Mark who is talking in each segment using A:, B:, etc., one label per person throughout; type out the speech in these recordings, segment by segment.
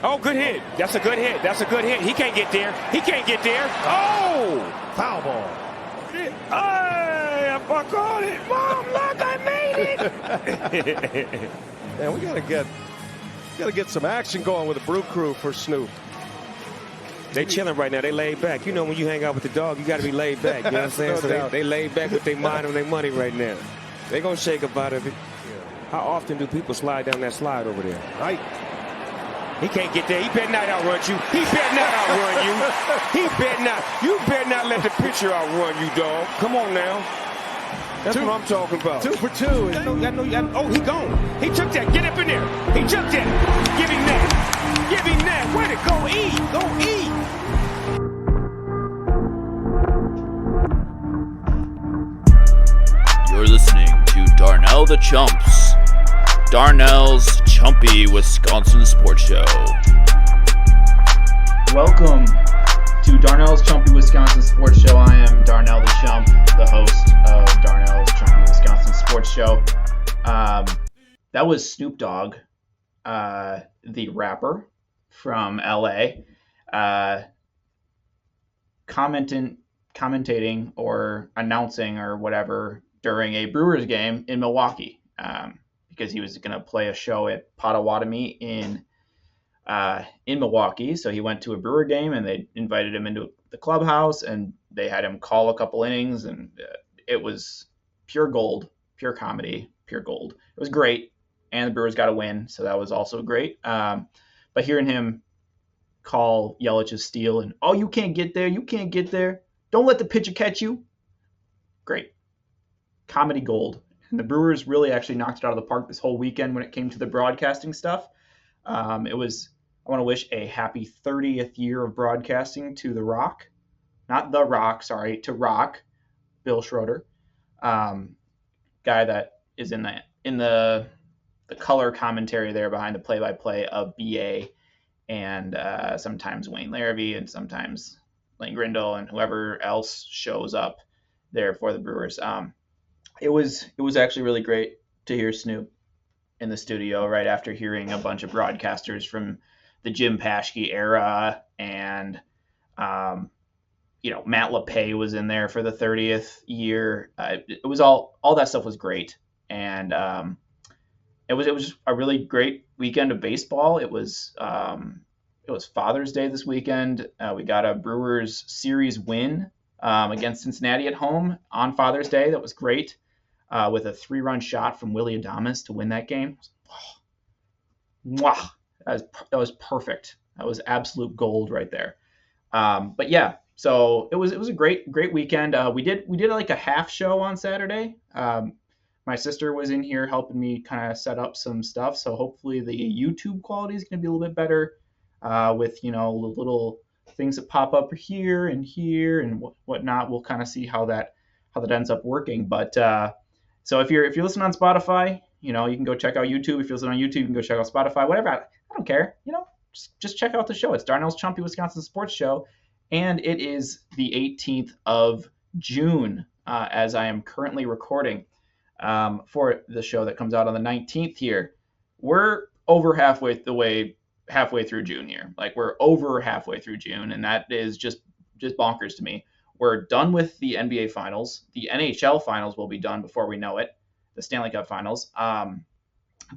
A: Oh, good hit. That's a good hit. That's a good hit. He can't get there. He can't get there. Oh!
B: Foul ball.
A: Hey, I caught it. Mom, look, I made it.
B: Man, we gotta get some action going with the Brew Crew for Snoop.
A: They chilling right now. They laid back. You know, when you hang out with the dog, you got to be laid back. You know what I'm saying?
B: No
A: So
B: doubt.
A: they laid back with their mind on their money right now. They going to shake up out of it. How often do people slide down that slide over there?
B: Right.
A: He can't get there. He better not outrun you. He better not outrun you. He better not. You better not let the pitcher outrun you, dog. Come on now. That's what I'm talking about.
B: 2 for 2.
A: Oh, he gone. He took that. Get up in there. He took that. Give him that. Give him that. Way to go, E. Go, E.
C: You're listening to Darnell the Chumps, Darnell's Chumpy Wisconsin Sports Show.
D: Welcome to Darnell's Chumpy Wisconsin Sports Show. I am Darnell the Chump, the host of Darnell's Chumpy Wisconsin Sports Show. That was Snoop Dogg, the rapper from LA, commentating or announcing or whatever during a Brewers game in Milwaukee, because he was going to play a show at Potawatomi in Milwaukee. So he went to a Brewer game and they invited him into the clubhouse and they had him call a couple innings, and it was pure gold, pure comedy, pure gold. It was great. And the Brewers got a win, so that was also great. But hearing him call Yelich's steal and, oh, you can't get there, you can't get there, don't let the pitcher catch you. Great. Comedy gold. And the Brewers really actually knocked it out of the park this whole weekend when it came to the broadcasting stuff. I want to wish a happy 30th year of broadcasting to The Rock. Not The Rock, sorry, to Rock, Bill Schroeder. Guy that is in the color commentary there behind the play-by-play of BA, and sometimes Wayne Larrabee and sometimes Lane Grindle and whoever else shows up there for the Brewers. It was actually really great to hear Snoop in the studio right after hearing a bunch of broadcasters from the Jim Paschke era, and Matt LePay was in there for the 30th year. It was all that stuff was great, and it was just a really great weekend of baseball. It was Father's Day this weekend. We got a Brewers series win against Cincinnati at home on Father's Day. That was great, with a 3-run shot from Willy Adames to win that game. Wow, that was perfect. That was absolute gold right there. But yeah, so it was a great weekend. We did like a half show on Saturday. My sister was in here helping me kind of set up some stuff, so hopefully the YouTube quality is going to be a little bit better, with little things that pop up here and whatnot. We'll kind of see how that ends up working. But so if you're listening on Spotify, you can go check out YouTube. If you're listening on YouTube, you can go check out Spotify. Whatever, I don't care. Just check out the show. It's Darnell's Chumpy Wisconsin Sports Show, and it is the 18th of June as I am currently recording. For the show that comes out on the 19th here. We're over halfway through June here. Like, we're over halfway through June, and that is just bonkers to me. We're done with the NBA Finals. The NHL Finals will be done before we know it. The Stanley Cup Finals.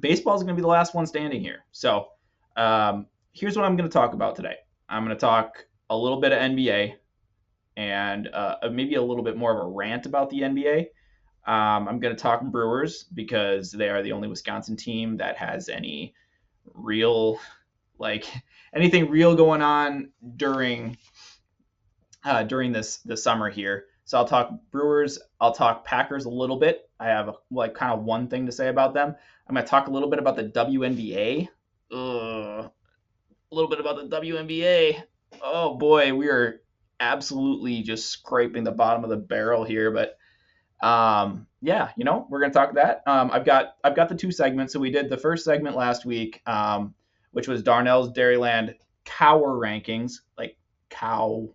D: Baseball is going to be the last one standing here. So here's what I'm going to talk about today. I'm going to talk a little bit of NBA and maybe a little bit more of a rant about the NBA. I'm going to talk Brewers because they are the only Wisconsin team that has any real, anything real going on during this summer here. So I'll talk Brewers. I'll talk Packers a little bit. I have kind of one thing to say about them. I'm going to talk a little bit about the WNBA. A little bit about the WNBA. Oh boy, we are absolutely just scraping the bottom of the barrel here, but we're going to talk that. I've got the 2 segments. So we did the first segment last week, which was Darnell's Dairyland Cower rankings, cower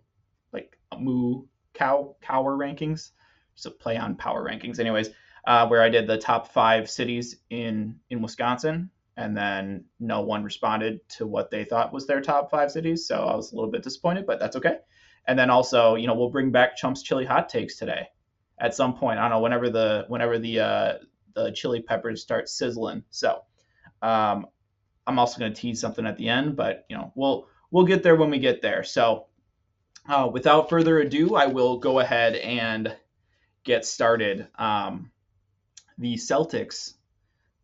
D: rankings. Just a play on power rankings. Anyways, where I did the top 5 cities in Wisconsin. and then no one responded to what they thought was their top 5 cities. So I was a little bit disappointed, but that's okay. And then also, we'll bring back Chump's chili hot takes today at some point. I don't know, whenever the chili peppers start sizzling. So I'm also going to tease something at the end, but we'll get there when we get there. So without further ado, I will go ahead and get started. The Celtics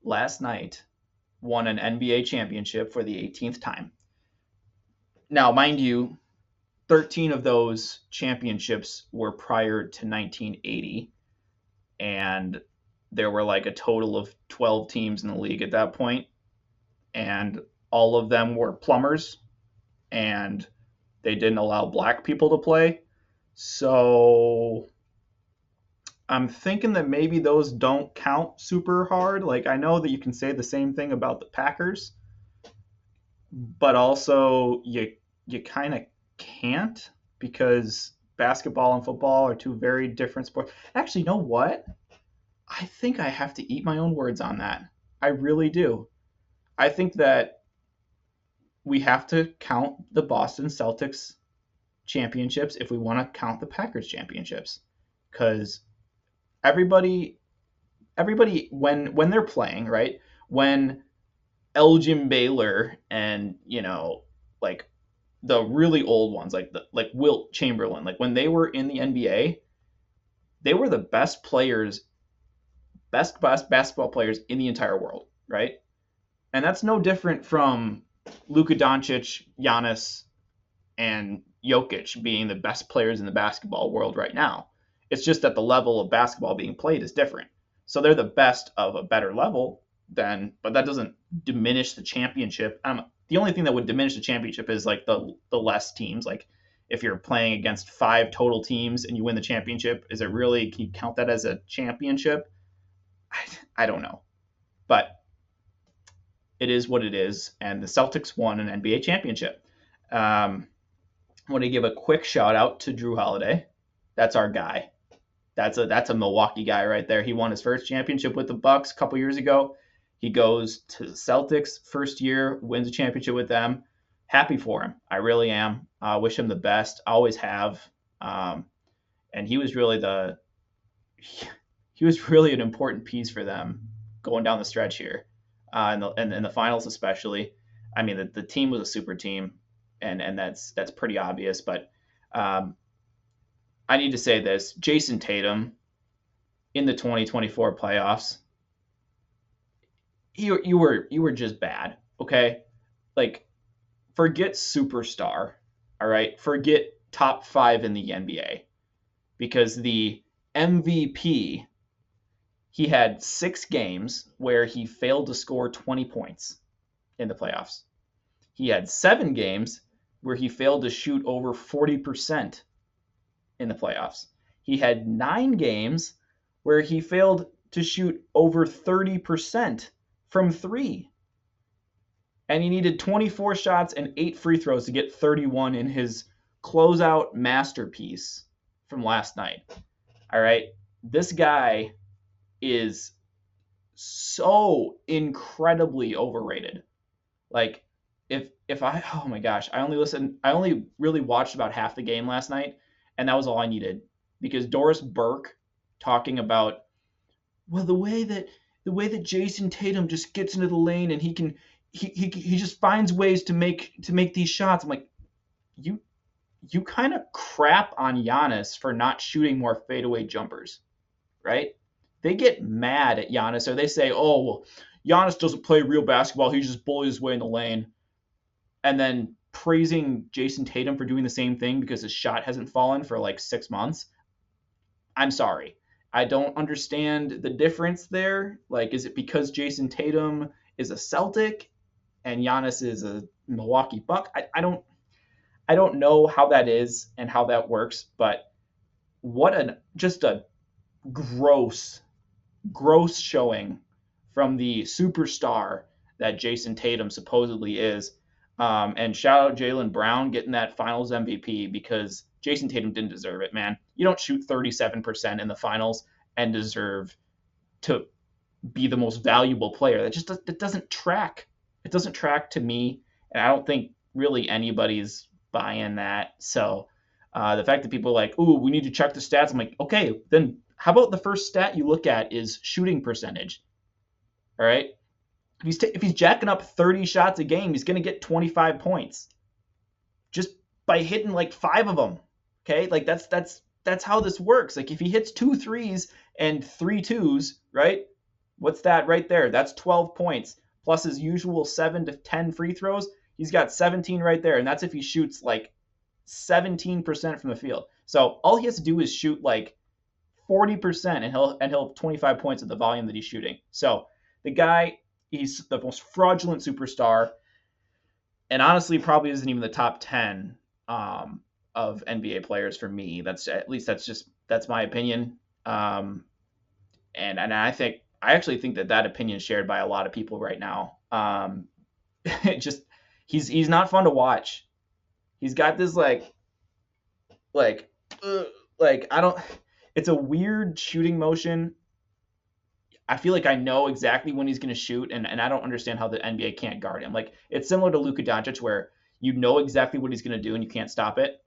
D: last night won an NBA championship for the 18th time. Now, mind you, 13 of those championships were prior to 1980, and there were like a total of 12 teams in the league at that point, and all of them were plumbers, and they didn't allow black people to play. So I'm thinking that maybe those don't count super hard. Like, I know that you can say the same thing about the Packers, but also you kind of can't, because basketball and football are two very different sports. Actually, you know what? I think I have to eat my own words on that. I really do. I think that we have to count the Boston Celtics championships if we want to count the Packers championships, because everybody when they're playing, right, when Elgin Baylor and like the really old ones, like Wilt Chamberlain, like when they were in the NBA, they were the best basketball players in the entire world, right? And that's no different from Luka Doncic, Giannis, and Jokic being the best players in the basketball world right now. It's just that the level of basketball being played is different. So they're the best of a better level, but that doesn't diminish the championship. The only thing that would diminish the championship is like the less teams. Like if you're playing against 5 total teams and you win the championship, can you count that as a championship? I don't know. But it is what it is, and the Celtics won an NBA championship. I want to give a quick shout out to Drew Holiday. That's our guy. That's a Milwaukee guy right there. He won his first championship with the Bucks a couple years ago. He goes to the Celtics first year, wins a championship with them. Happy for him. I really am. I wish him the best. I always have. And he was really an important piece for them going down the stretch here, in the finals especially. I mean, the team was a super team, and that's pretty obvious. But I need to say this: Jason Tatum in the 2024 playoffs, you were just bad, okay? Like, forget superstar, all right? Forget top 5 in the NBA, because the MVP, he had 6 games where he failed to score 20 points in the playoffs. He had 7 games where he failed to shoot over 40% in the playoffs. He had 9 games where he failed to shoot over 30% from 3. And he needed 24 shots and 8 free throws to get 31 in his closeout masterpiece from last night. All right. This guy is so incredibly overrated. Like, oh my gosh, I only really watched about half the game last night, and that was all I needed, because Doris Burke talking about, well, the way that Jason Tatum just gets into the lane and he just finds ways to make these shots. I'm like, you kind of crap on Giannis for not shooting more fadeaway jumpers, right? They get mad at Giannis, or they say, oh, well, Giannis doesn't play real basketball. He just bullies his way in the lane. And then praising Jason Tatum for doing the same thing because his shot hasn't fallen for like 6 months. I'm sorry. I don't understand the difference there. Like, is it because Jason Tatum is a Celtic and Giannis is a Milwaukee Buck? I don't know how that is and how that works, but just a gross showing from the superstar that Jason Tatum supposedly is. And shout out Jaylen Brown getting that finals MVP, because Jason Tatum didn't deserve it, man. You don't shoot 37% in the finals and deserve to be the most valuable player. That doesn't track. It doesn't track to me, and I don't think really anybody's buying that. So the fact that people are like, "Ooh, we need to check the stats," I'm like, okay, then how about the first stat you look at is shooting percentage? All right, if he's jacking up 30 shots a game, he's going to get 25 points just by hitting like 5 of them. Okay, like that's how this works. Like if he hits 2 threes and 3 twos, right? What's that right there? That's 12 points plus his usual 7 to 10 free throws. He's got 17 right there, and that's if he shoots like 17% from the field. So all he has to do is shoot like 40%, and he'll have 25 points at the volume that he's shooting. So the guy, he's the most fraudulent superstar, and honestly probably isn't even the top 10 of NBA players for me. That's my opinion. And I actually think that opinion is shared by a lot of people right now. He's not fun to watch. He's got this it's a weird shooting motion. I feel like I know exactly when he's going to shoot, and I don't understand how the NBA can't guard him. Like, it's similar to Luka Doncic, where you know exactly what he's going to do and you can't stop it,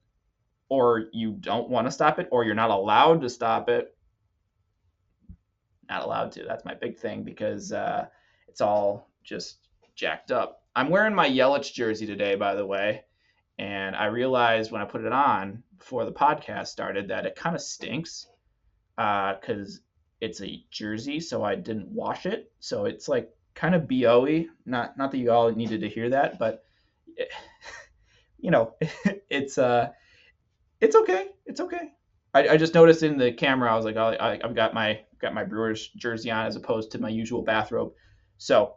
D: or you don't want to stop it, or you're not allowed to stop it. Not allowed to. That's my big thing, because it's all just jacked up. I'm wearing my Yelich jersey today, by the way, and I realized when I put it on before the podcast started that it kind of stinks because it's a jersey, so I didn't wash it. So it's like kind of BO-y. Not that you all needed to hear that, but it's okay. It's okay. I just noticed in the camera, I was like, I've got my Brewers jersey on as opposed to my usual bathrobe. So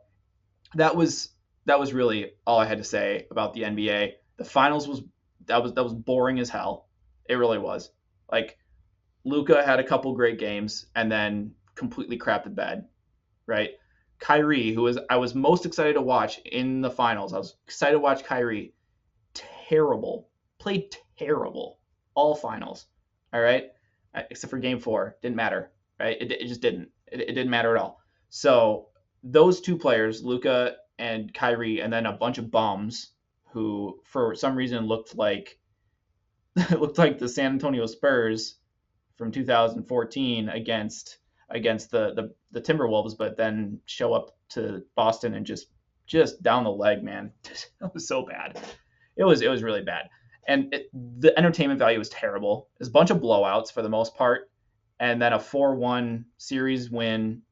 D: that was really all I had to say about the NBA. The finals was boring as hell. It really was. Like, Luka had a couple great games and then completely crapped the bed, right? Kyrie, I was most excited to watch in the finals. I was excited to watch Kyrie. Played terrible all finals. All right, except for Game 4, didn't matter, right? It just didn't. It didn't matter at all. So those two players, Luka and Kyrie, and then a bunch of bums who, for some reason, looked like the San Antonio Spurs from 2014 against the Timberwolves, but then show up to Boston and just down the leg, man. It was so bad. It was really bad. And the entertainment value was terrible. There's a bunch of blowouts for the most part, and then a 4-1 series win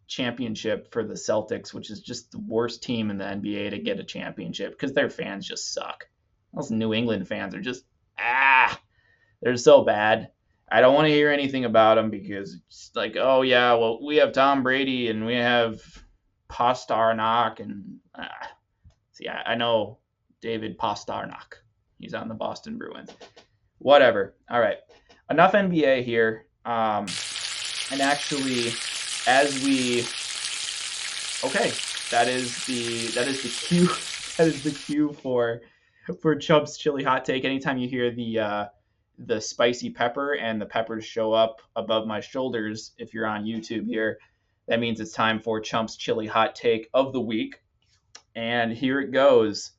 D: championship for the Celtics, which is just the worst team in the NBA to get a championship because their fans just suck. Those New England fans are just, they're so bad. I don't want to hear anything about them because it's like, oh yeah, well, we have Tom Brady and we have Pasternak and I know David Pasternak. He's on the Boston Bruins. Whatever. All right. Enough NBA here. And actually, that is the cue for Chump's chili hot take. Anytime you hear the spicy pepper and the peppers show up above my shoulders, if you're on YouTube here, that means it's time for Chump's chili hot take of the week. And here it goes.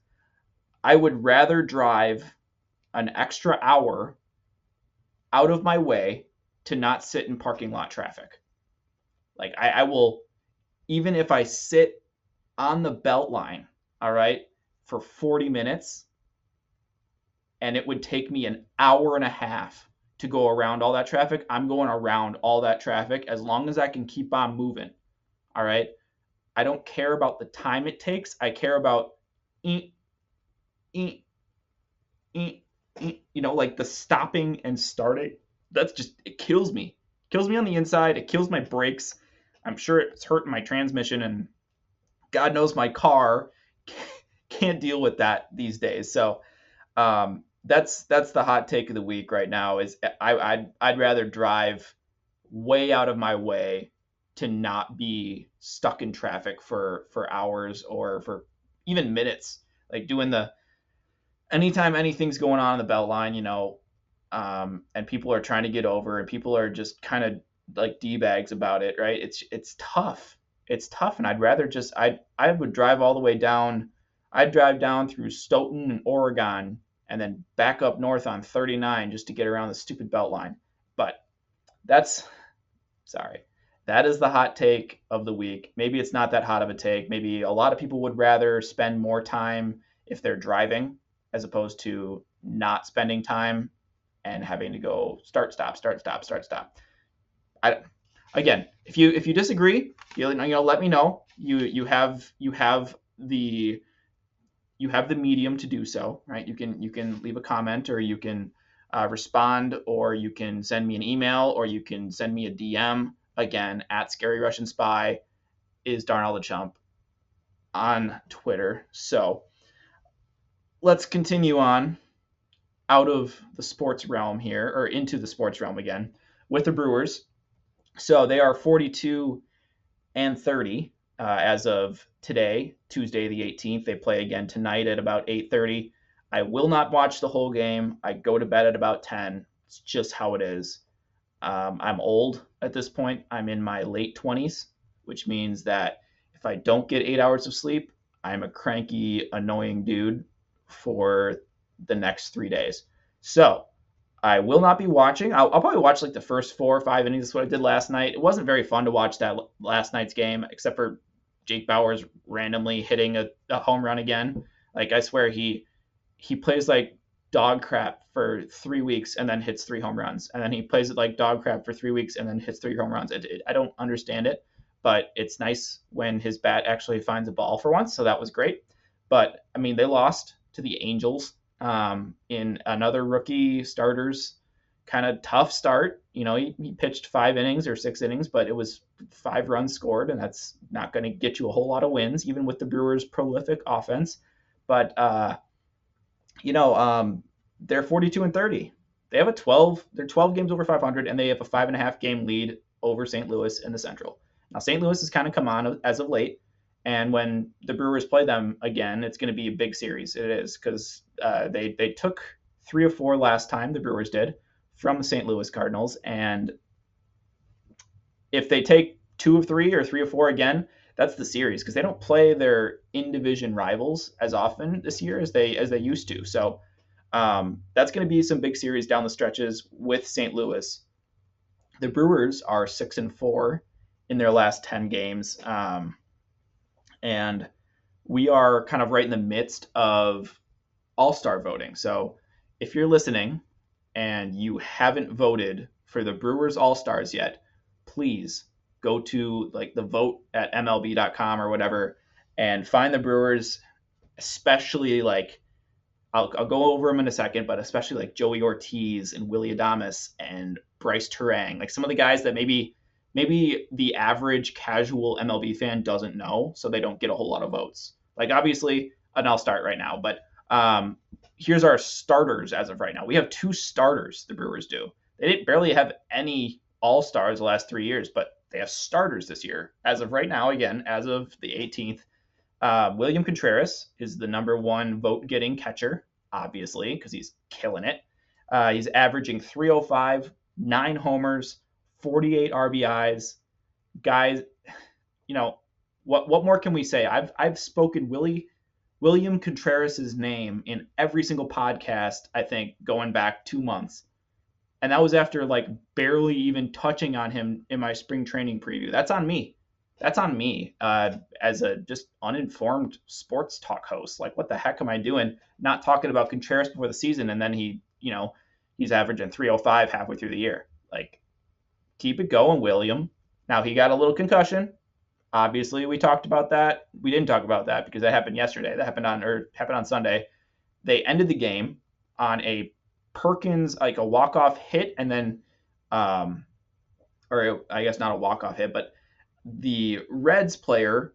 D: I would rather drive an extra hour out of my way to not sit in parking lot traffic. Like, I will, even if I sit on the belt line, all right, for 40 minutes, and it would take me an hour and a half to go around all that traffic, I'm going around all that traffic as long as I can keep on moving, all right? I don't care about the time it takes. I care about like the stopping and starting. That's just, it kills me. It kills me on the inside. It kills my brakes. I'm sure it's hurting my transmission, and God knows my car can't deal with that these days. So that's the hot take of the week right now. Is I'd rather drive way out of my way to not be stuck in traffic for hours or for even minutes. Like doing anytime anything's going on the belt line, and people are trying to get over and people are just kind of like D-bags about it, right? It's tough. It's tough, and I'd rather just I would drive all the way down. I'd drive down through Stoughton and Oregon and then back up north on 39 just to get around the stupid belt line. But that's sorry. That is the hot take of the week. Maybe it's not that hot of a take. Maybe a lot of people would rather spend more time if they're driving as opposed to not spending time and having to go start, stop, start, stop, start, stop. Again, if you disagree, let me know. You have the medium to do so, right? You can leave a comment, or you can respond, or you can send me an email, or you can send me a DM. Again, at Scary Russian Spy is Darnell the Chump on Twitter. So let's continue on out of the sports realm here, or into the sports realm again, with the Brewers. So they are 42-30 as of today, Tuesday the 18th. They play again tonight at about 8:30. I will not watch the whole game. I go to bed at about 10. It's just how it is. I'm old at this point. I'm in my late 20s, which means that if I don't get 8 hours of sleep, I'm a cranky, annoying dude for the next 3 days. So I will not be watching. I'll probably watch like the first 4 or 5 innings. That's what I did last night. It wasn't very fun to watch that last night's game, except for Jake Bauers randomly hitting a home run again. Like, I swear he plays like dog crap for 3 weeks and then hits 3 home runs. And then he plays it like dog crap for 3 weeks and then hits 3 home runs. I don't understand it, but it's nice when his bat actually finds a ball for once. So that was great. But I mean, they lost to the Angels in another rookie starter's kind of tough start. He pitched 5 innings or 6 innings, but it was 5 runs scored, and that's not going to get you a whole lot of wins, even with the Brewers' prolific offense. But they're 42-30. They have they're 12 games over 500, and they have a 5.5 game lead over St. Louis in the Central. Now, St. Louis has kind of come on as of late, and when the Brewers play them again, it's going to be a big series. It is, because they took 3 of 4 last time, the Brewers did, from the St. Louis Cardinals, and if they take 2 of 3 or 3 of 4 again, that's the series, because they don't play their in-division rivals as often this year as they used to. So that's going to be some big series down the stretches with St. Louis. The Brewers are 6-4 in their last 10 games, and we are kind of right in the midst of all-star voting. So if you're listening and you haven't voted for the Brewers All-Stars yet, please go to like the vote at MLB.com or whatever and find the Brewers, especially like, I'll go over them in a second, but especially like Joey Ortiz and Willy Adames and Bryce Turang, like some of the guys that maybe the average casual MLB fan doesn't know, so they don't get a whole lot of votes. Like, obviously, and I'll start right now, but here's our starters as of right now. We have 2 starters, the Brewers do. They didn't barely have any all-stars the last 3 years, but they have starters this year. As of right now, again, as of the 18th, William Contreras is the number 1 vote-getting catcher, obviously, because he's killing it. He's averaging .305, 9 homers, 48 RBIs. Guys, what more can we say? I've spoken William Contreras' name in every single podcast, I think, going back 2 months. And that was after like barely even touching on him in my spring training preview. That's on me. As a just uninformed sports talk host. Like, what the heck am I doing not talking about Contreras before the season? And then he's averaging .305 halfway through the year. Like, keep it going, William. Now, he got a little concussion. Obviously, we talked about that. We didn't talk about that because that happened yesterday. That happened on Sunday. They ended the game on a Perkins, like a walk-off hit, and then, or I guess not a walk-off hit, but the Reds player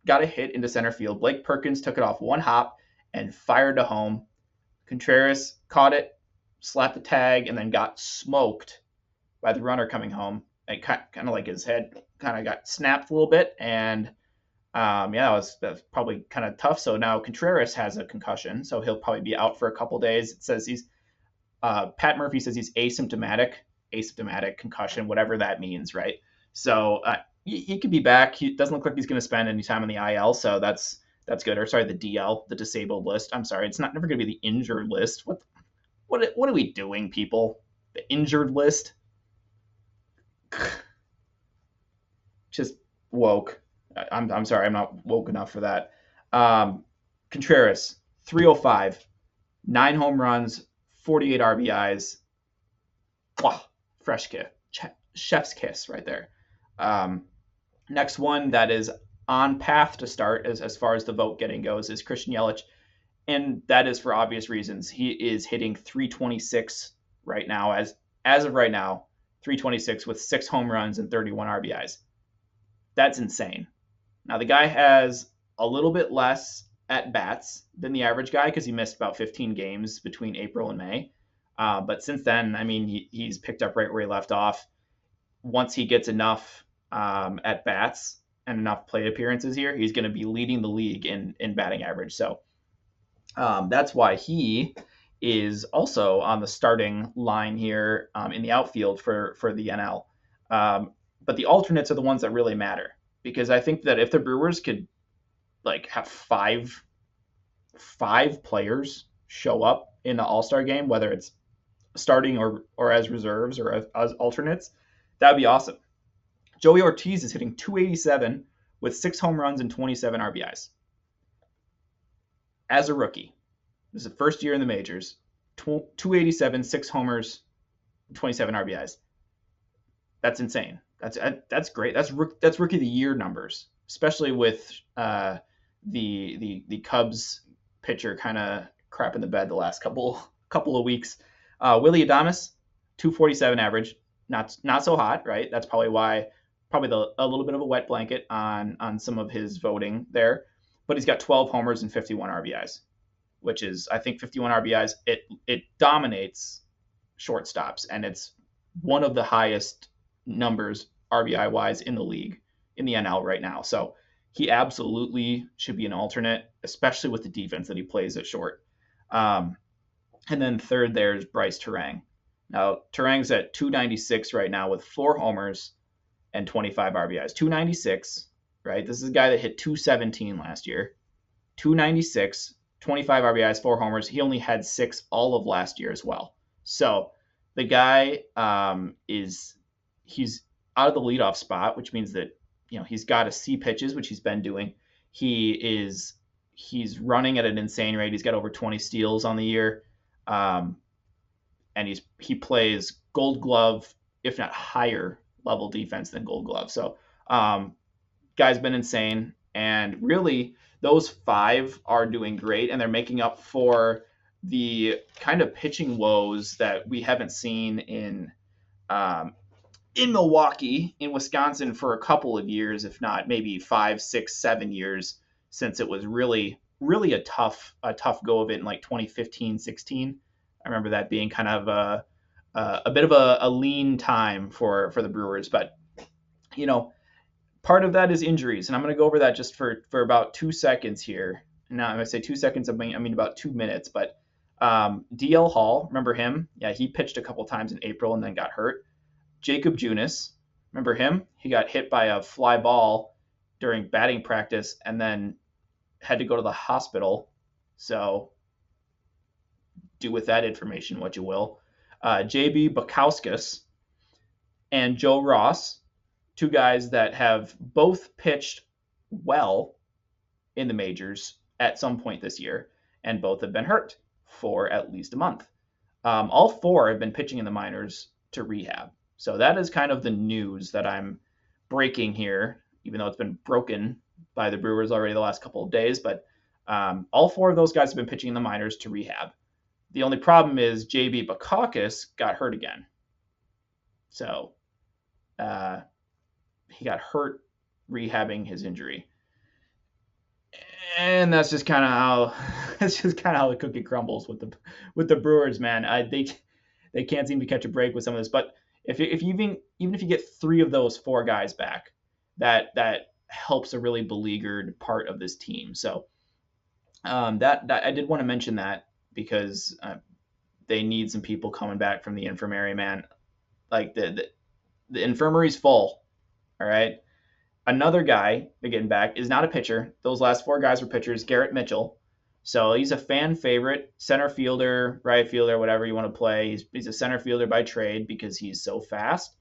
D: got a hit into center field. Blake Perkins took it off one hop and fired to home. Contreras caught it, slapped the tag, and then got smoked by the runner coming home. And kind of like his head kind of got snapped a little bit, and that's probably kind of tough. So now Contreras has a concussion, so he'll probably be out for a couple days. It says Pat Murphy says he's asymptomatic. asymptomatic concussion, whatever that means, right? So he could be back. He doesn't look like he's going to spend any time on the IL, so that's good. Or sorry, the DL, the disabled list. I'm sorry, it's never going to be the injured list. What are we doing, people? The injured list? Just woke. I'm sorry, I'm not woke enough for that. Contreras, 305, 9 home runs, 48 RBIs. Wow, fresh kiss, chef's kiss right there. Next one that is on path to start as far as the vote getting goes is Christian Yelich, and that is for obvious reasons. He is hitting 326 right now, as of right now, 326 with 6 home runs and 31 RBIs. That's insane. Now the guy has a little bit less at bats than the average guy because he missed about 15 games between April and May. But since then, I mean, he's picked up right where he left off. Once he gets enough at bats and enough plate appearances here, he's going to be leading the league in batting average. So that's why he is also on the starting line here in the outfield for the NL. But the alternates are the ones that really matter, because I think that if the Brewers could like have five players show up in the All-Star game, whether it's starting or as reserves or as alternates, that would be awesome. Joey Ortiz is hitting 287 with 6 home runs and 27 RBIs. As a rookie, this is the first year in the majors, 287, 6 homers, 27 RBIs. That's insane. That's great. That's rookie of the year numbers, especially with the Cubs pitcher kind of crap in the bed the last couple of weeks. Willy Adames, 247 average, not so hot, right? That's probably a little bit of a wet blanket on some of his voting there, but he's got 12 homers and 51 RBIs, which is, I think, 51 RBIs. It dominates shortstops, and it's one of the highest numbers RBI wise in the league, in the NL right now. So he absolutely should be an alternate, especially with the defense that he plays at short. And then third there's Bryce Terang. Now Terang's at 296 right now with 4 homers and 25 RBIs. 296, right? This is a guy that hit 217 last year. 296, 25 RBIs, 4 homers. He only had 6 all of last year as well. So the guy he's out of the leadoff spot, which means that, you know, he's got to see pitches, which he's been doing. He's running at an insane rate. He's got over 20 steals on the year. And he plays Gold Glove, if not higher level defense than Gold Glove. So guy's been insane. And really, those 5 are doing great, and they're making up for the kind of pitching woes that we haven't seen in Milwaukee, in Wisconsin for a couple of years, if not maybe 5, 6, 7 years, since it was really a tough go of it in like 2015, 16. I remember that being kind of a bit of a lean time for the Brewers. But, you know, part of that is injuries, and I'm going to go over that just for about 2 seconds here. Now, I'm going to say 2 seconds, I mean about 2 minutes. But DL Hall, remember him? Yeah, he pitched a couple times in April and then got hurt. Jacob Junis, remember him? He got hit by a fly ball during batting practice and then had to go to the hospital. So do with that information what you will. JB Bukowskis and Joe Ross, 2 guys that have both pitched well in the majors at some point this year, and both have been hurt for at least a month. All 4 have been pitching in the minors to rehab. So that is kind of the news that I'm breaking here, even though it's been broken by the Brewers already the last couple of days. But all 4 of those guys have been pitching in the minors to rehab. The only problem is JB Bukowskis got hurt again. So he got hurt rehabbing his injury. And that's just kind of how the cookie crumbles with the Brewers, man. They can't seem to catch a break with some of this. But if even if you get 3 of those 4 guys back, that helps a really beleaguered part of this team. So that I did want to mention that, because they need some people coming back from the infirmary, man. Like the infirmary's full. All right. Another guy, getting back, is not a pitcher. Those last 4 guys were pitchers. Garrett Mitchell. So he's a fan favorite, center fielder, right fielder, whatever you want to play. He's a center fielder by trade because he's so fast.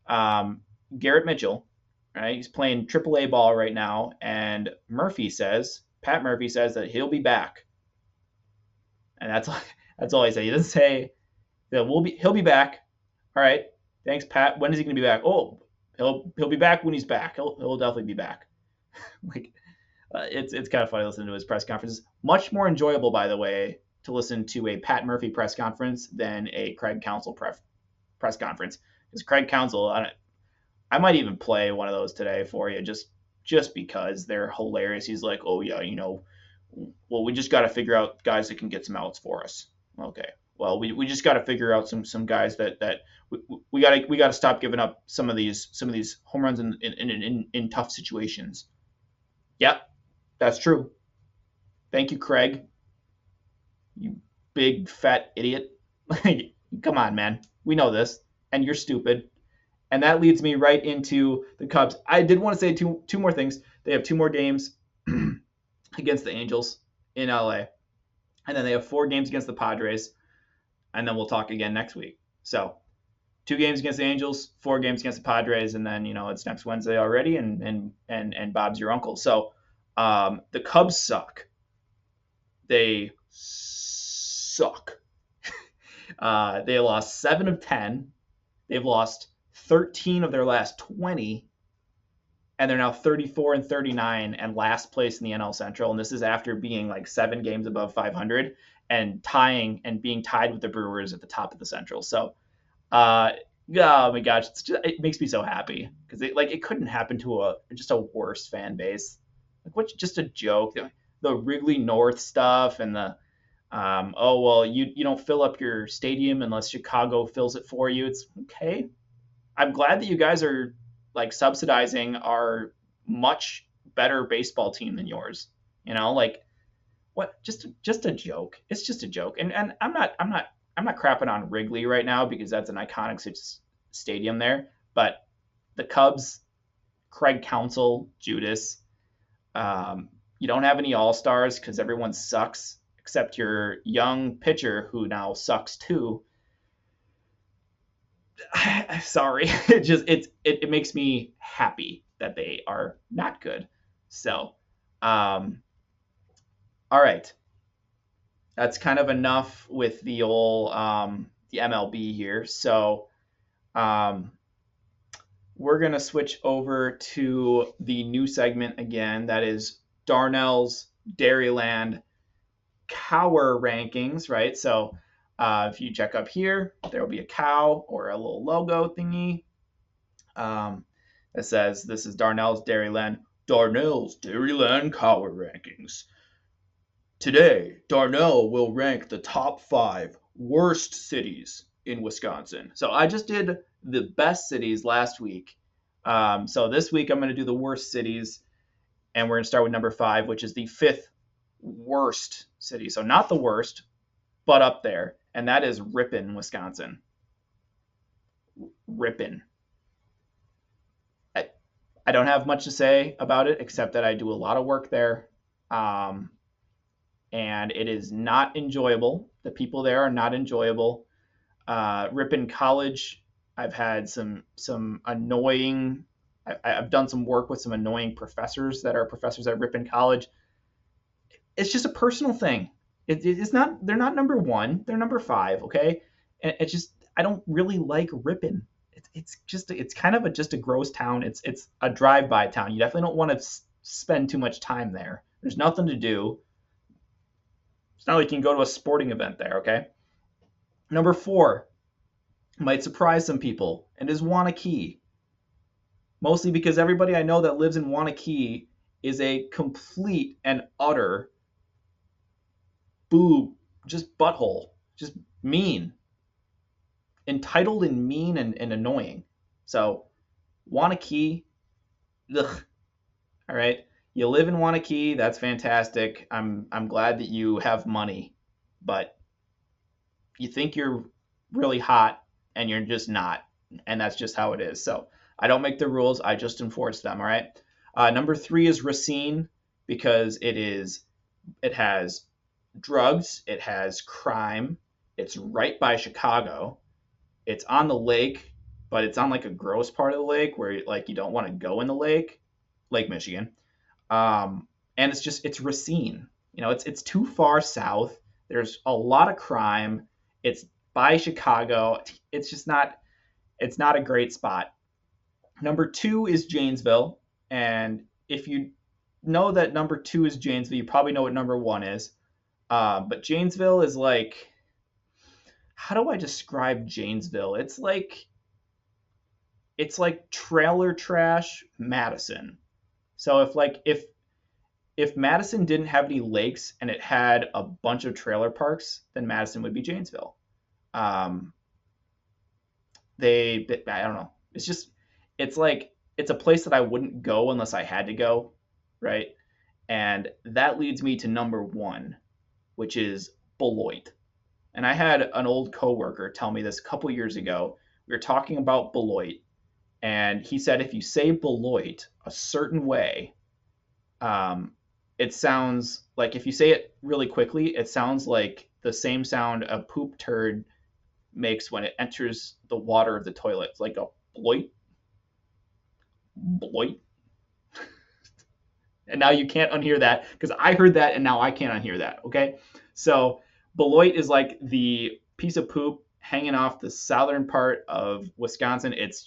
D: Garrett Mitchell, right? He's playing AAA ball right now, and Pat Murphy says that he'll be back, and that's all he said. He doesn't say that he'll be back. All right, thanks, Pat. When is he going to be back? Oh, he'll be back when he's back. He'll definitely be back. Like, it's kind of funny listening to his press conferences. Much more enjoyable, by the way, to listen to a Pat Murphy press conference than a Craig Counsell press conference. Because Craig Counsell, I might even play one of those today for you, just because they're hilarious. He's like, oh yeah, well, we just got to figure out guys that can get some outs for us. Okay, well, we just got to figure out some guys that we got to stop giving up some of these home runs in tough situations. Yep, that's true. Thank you, Craig. You big fat idiot. Come on, man. We know this, and you're stupid. And that leads me right into the Cubs. I did want to say two more things. They have 2 more games against the Angels in LA. And then they have 4 games against the Padres. And then we'll talk again next week. So 2 games against the Angels, 4 games against the Padres, and then it's next Wednesday already, and Bob's your uncle. So the Cubs suck. They suck. They lost 7 of 10. They've lost 13 of their last 20, and they're now 34 and 39 and last place in the NL Central. And this is after being like 7 games above 500 and being tied with the Brewers at the top of the Central. So, oh my gosh, it makes me so happy because it couldn't happen to just a worse fan base. Like, what's just a joke? The Wrigley North stuff and the oh well, you don't fill up your stadium unless Chicago fills it for you. It's okay. I'm glad that you guys are like subsidizing our much better baseball team than yours. Like what? Just a joke. It's just a joke. And I'm not crapping on Wrigley right now because that's an iconic stadium there. But the Cubs, Craig Counsell, Judas, you don't have any all-stars because everyone sucks except your young pitcher who now sucks too. Sorry, it makes me happy that they are not good. So, all right, that's kind of enough with the old the MLB here. So, we're gonna switch over to the new segment again. That is Darnell's Dairyland Cower Rankings, right? So. If you check up here, there will be a cow or a little logo thingy that says this is Darnell's Dairyland Cower Rankings. Today, Darnell will rank the top 5 worst cities in Wisconsin. So I just did the best cities last week. So this week I'm going to do the worst cities, and we're going to start with number 5, which is the 5th worst city. So not the worst, but up there. And that is Ripon, Wisconsin. Ripon. I don't have much to say about it except that I do a lot of work there. And it is not enjoyable. The people there are not enjoyable. Ripon College, I've had some annoying... I've done some work with some annoying professors that are professors at Ripon College. It's just a personal thing. It's not. They're not number 1. They're number 5. Okay, and it's just I don't really like Ripon. It's kind of just a gross town. It's a drive-by town. You definitely don't want to spend too much time there. There's nothing to do. It's not like you can go to a sporting event there. Okay. Number 4 might surprise some people and is Waunakee. Mostly because everybody I know that lives in Waunakee is a complete and utter boob, just butthole, just mean, entitled and mean and annoying. So Waunakee, ugh. All right, you live in Waunakee, that's fantastic. I'm glad that you have money, but you think you're really hot and you're just not. and that's just how it is. So I don't make the rules. I just enforce them. All right. Number 3 is Racine because it has drugs, it has crime. It's right by Chicago. It's on the lake, but it's on like a gross part of the lake where like you don't want to go in the lake, Lake Michigan. And it's Racine. It's too far south. There's a lot of crime. It's by Chicago. It's not a great spot. Number 2 is Janesville. And if you know that number 2 is Janesville, you probably know what number 1 is. But Janesville is like, how do I describe Janesville? It's like trailer trash Madison. So if Madison didn't have any lakes and it had a bunch of trailer parks, then Madison would be Janesville. I don't know. It's a place that I wouldn't go unless I had to go, right? And that leads me to number 1, which is Beloit. And I had an old coworker tell me this a couple years ago. We were talking about Beloit, and he said if you say Beloit a certain way, it sounds like, if you say it really quickly, it sounds like the same sound a poop turd makes when it enters the water of the toilet. It's like a bloit. Bloit. And now you can't unhear that because I heard that and now I can't unhear that. Okay. So Beloit is like the piece of poop hanging off the southern part of Wisconsin. It's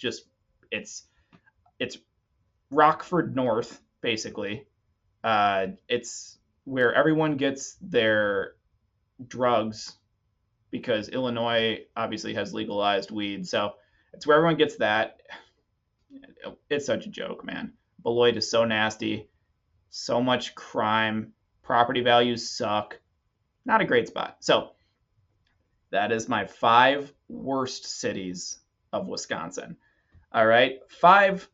D: Rockford North, basically. It's where everyone gets their drugs because Illinois obviously has legalized weed. So it's where everyone gets that. It's such a joke, man. Beloit is so nasty. So much crime. Property values suck. Not a great spot. So that is my 5 worst cities of Wisconsin. All right. 5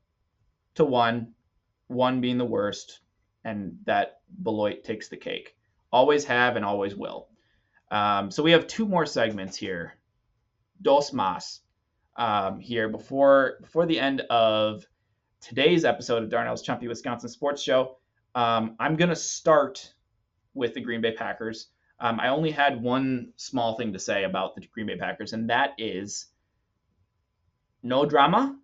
D: to 1. 1 being the worst. And that Beloit takes the cake. Always have and always will. So we have 2 more segments here. Dos más. Here before the end of today's episode of Darnell's Chumpy Wisconsin Sports Show. I'm going to start with the Green Bay Packers. I only had one small thing to say about the Green Bay Packers, and that is no drama? ?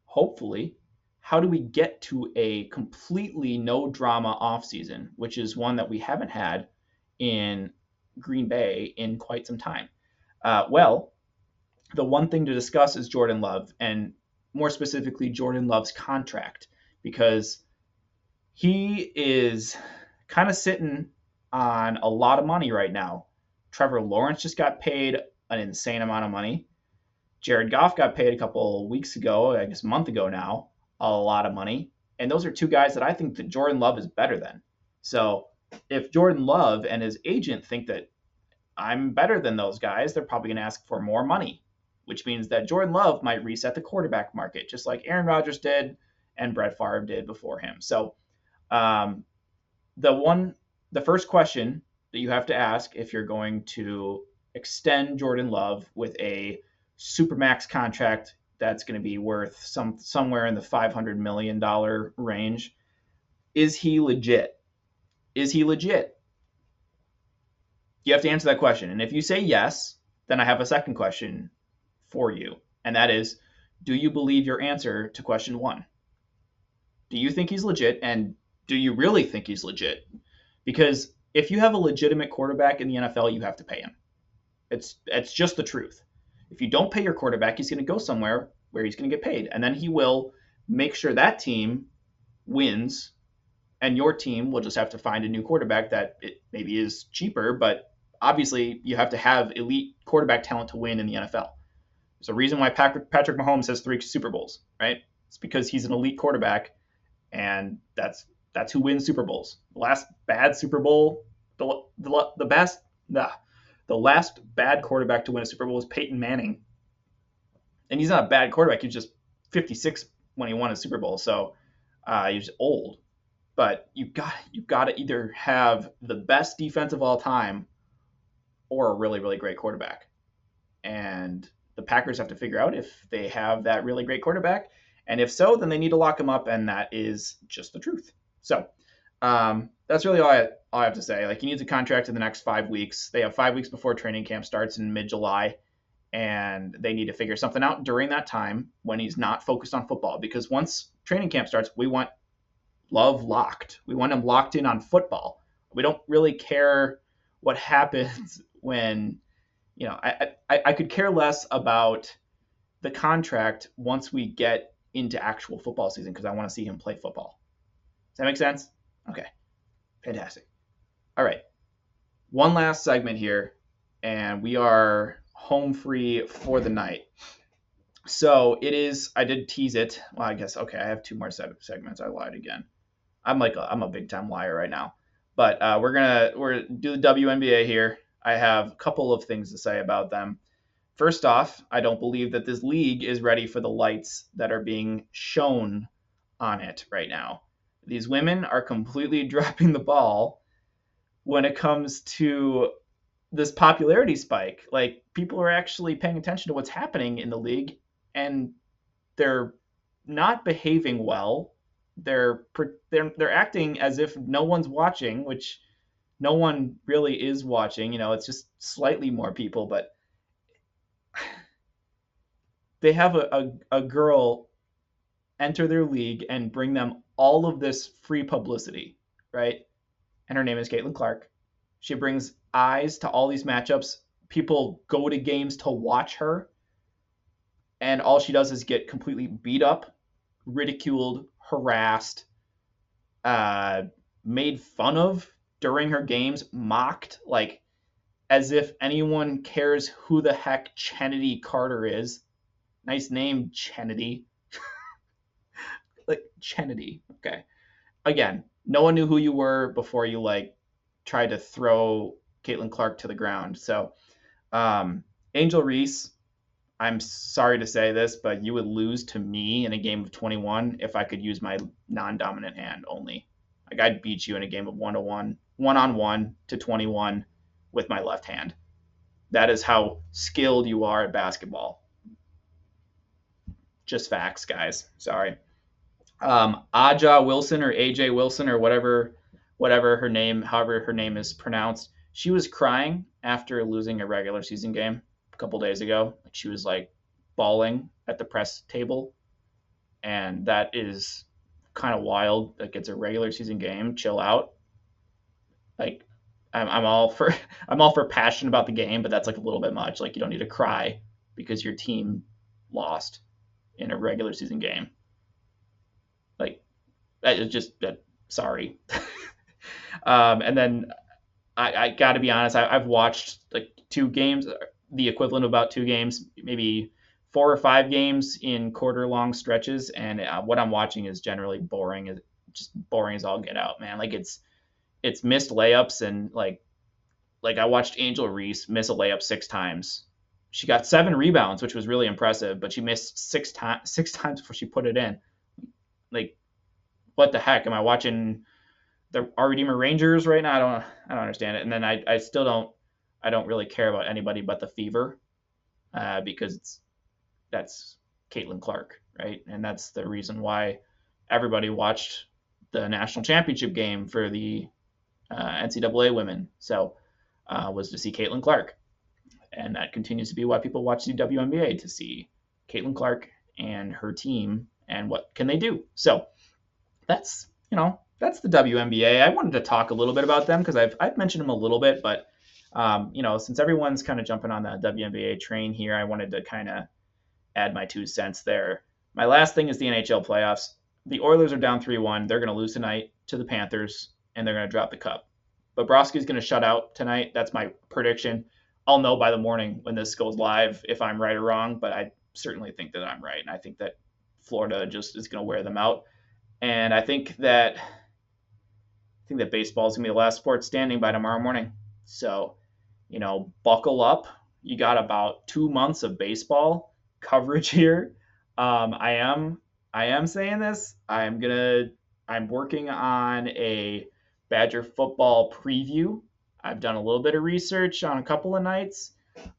D: Hopefully. How do we get to a completely no drama offseason, which is one that we haven't had in Green Bay in quite some time? Well, the one thing to discuss is Jordan Love, and more specifically, Jordan Love's contract, because he is kind of sitting on a lot of money right now. Trevor Lawrence just got paid an insane amount of money. Jared Goff got paid a couple weeks ago, I guess a month ago now, a lot of money. And those are 2 guys that I think that Jordan Love is better than. So if Jordan Love and his agent think that I'm better than those guys, they're probably going to ask for more money, which means that Jordan Love might reset the quarterback market, just like Aaron Rodgers did and Brett Favre did before him. So the first question that you have to ask if you're going to extend Jordan Love with a supermax contract that's going to be worth somewhere in the $500 million range, is he legit? Is he legit? You have to answer that question. And if you say yes, then I have a second question for you. And that is, do you believe your answer to question 1? Do you think he's legit? And do you really think he's legit? Because if you have a legitimate quarterback in the NFL, you have to pay him. It's just the truth. If you don't pay your quarterback, he's going to go somewhere where he's going to get paid. And then he will make sure that team wins, and your team will just have to find a new quarterback that it maybe is cheaper, but obviously you have to have elite quarterback talent to win in the NFL. There's a reason why Patrick Mahomes has 3 Super Bowls, right? It's because he's an elite quarterback, and that's who wins Super Bowls. The last bad Super Bowl, the last bad quarterback to win a Super Bowl was Peyton Manning. And he's not a bad quarterback. He's just 56 when he won a Super Bowl. So he's old. But you got to either have the best defense of all time or a really, really great quarterback. And the Packers have to figure out if they have that really great quarterback. And if so, then they need to lock him up, and that is just the truth. So that's really all I have to say. Like, he needs a contract in the next 5 weeks. They have 5 weeks before training camp starts in mid-July, and they need to figure something out during that time when he's not focused on football. Because once training camp starts, we want Love locked. We want him locked in on football. We don't really care what happens when, I could care less about the contract once we get into actual football season, because I want to see him play football. Does that make sense? Okay. Fantastic. All right. One last segment here, and we are home free for the night. So it is, I did tease it. Well, I guess, okay, I have 2 more segments. I lied again. I'm a big time liar right now. But we're gonna do the WNBA here. I have a couple of things to say about them. First off, I don't believe that this league is ready for the lights that are being shown on it right now. These women are completely dropping the ball when it comes to this popularity spike. Like, people are actually paying attention to what's happening in the league, and they're not behaving well. They're acting as if no one's watching, which no one really is watching. It's just slightly more people, but they have a girl enter their league and bring them all of this free publicity, right? And her name is Caitlin Clark. She brings eyes to all these matchups. People go to games to watch her, and all she does is get completely beat up, ridiculed, harassed, made fun of during her games, mocked, like as if anyone cares who the heck Chennedy Carter is. Nice name, Chennedy. Like, Chennedy. Okay. Again, no one knew who you were before you tried to throw Caitlin Clark to the ground. So Angel Reese, I'm sorry to say this, but you would lose to me in a game of 21 if I could use my non-dominant hand only. Like, I'd beat you in a game of 1-1, 1-on-1 to 21 with my left hand. That is how skilled you are at basketball. Just facts, guys. Sorry. Aja Wilson, or AJ Wilson, or whatever her name, however her name is pronounced, she was crying after losing a regular season game a couple days ago. She was bawling at the press table, and that is kind of wild. Like, it's a regular season game. Chill out. Like, I'm all for passion about the game, but that's a little bit much. Like, you don't need to cry because your team lost in a regular season game. Like, it's just sorry. And then I got to be honest, I've watched 2 games, the equivalent of about 2 games, maybe 4 or 5 games in quarter-long stretches, and what I'm watching is generally boring, just boring as all get out, man. Like, it's missed layups, and like I watched Angel Reese miss a layup 6 times. She got 7 rebounds, which was really impressive, but she missed 6 times before she put it in. Like, what the heck? Am I watching the our Redeemer Rangers right now? I don't understand it. And then I still don't really care about anybody but the Fever, because that's Caitlin Clark, right? And that's the reason why everybody watched the national championship game for the NCAA women. So was to see Caitlin Clark. And that continues to be why people watch the WNBA, to see Caitlin Clark and her team and what can they do. So that's the WNBA. I wanted to talk a little bit about them because I've mentioned them a little bit, but since everyone's kind of jumping on the WNBA train here, I wanted to kind of add my 2 cents there. My last thing is the NHL playoffs. The Oilers are down 3-1. They're going to lose tonight to the Panthers, and they're going to drop the cup. Bobrovsky's going to shut out tonight. That's my prediction. I'll know by the morning when this goes live if I'm right or wrong, but I certainly think that I'm right, and I think that Florida just is going to wear them out. And I think that baseball is going to be the last sport standing by tomorrow morning. So, buckle up. You got about 2 months of baseball coverage here. I am saying this. I'm working on a Badger football preview. I've done a little bit of research on a couple of nights,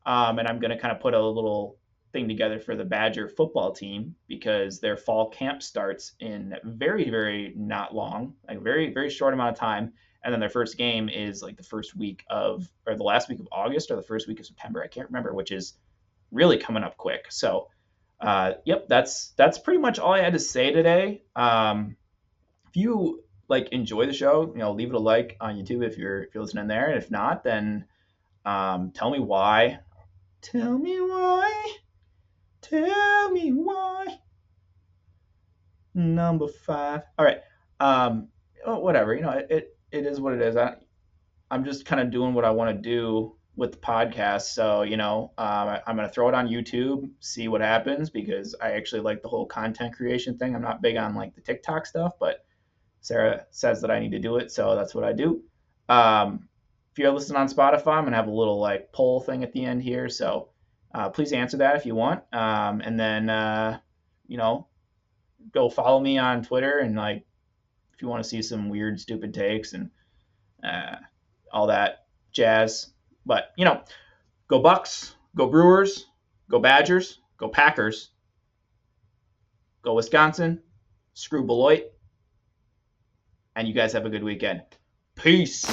D: and I'm going to kind of put a little thing together for the Badger football team because their fall camp starts in very, very not long, like very, very short amount of time. And then their first game is like the first week of, or the last week of August or the first week of September. I can't remember, which is really coming up quick. So, yep, that's pretty much all I had to say today. If you like enjoy the show, leave it a like on YouTube if you're listening there. And if not, then tell me why. Tell me why. Tell me why. Number 5. All right. Whatever. It is what it is. I'm just kind of doing what I want to do with the podcast. So, I'm going to throw it on YouTube, see what happens, because I actually like the whole content creation thing. I'm not big on like the TikTok stuff, but Sarah says that I need to do it. So that's what I do. If you're listening on Spotify, I'm going to have a little like poll thing at the end here. So please answer that if you want. And then, go follow me on Twitter. And like, if you want to see some weird, stupid takes and all that jazz. But, go Bucks, go Brewers, go Badgers, go Packers, go Wisconsin, screw Beloit. And you guys have a good weekend. Peace.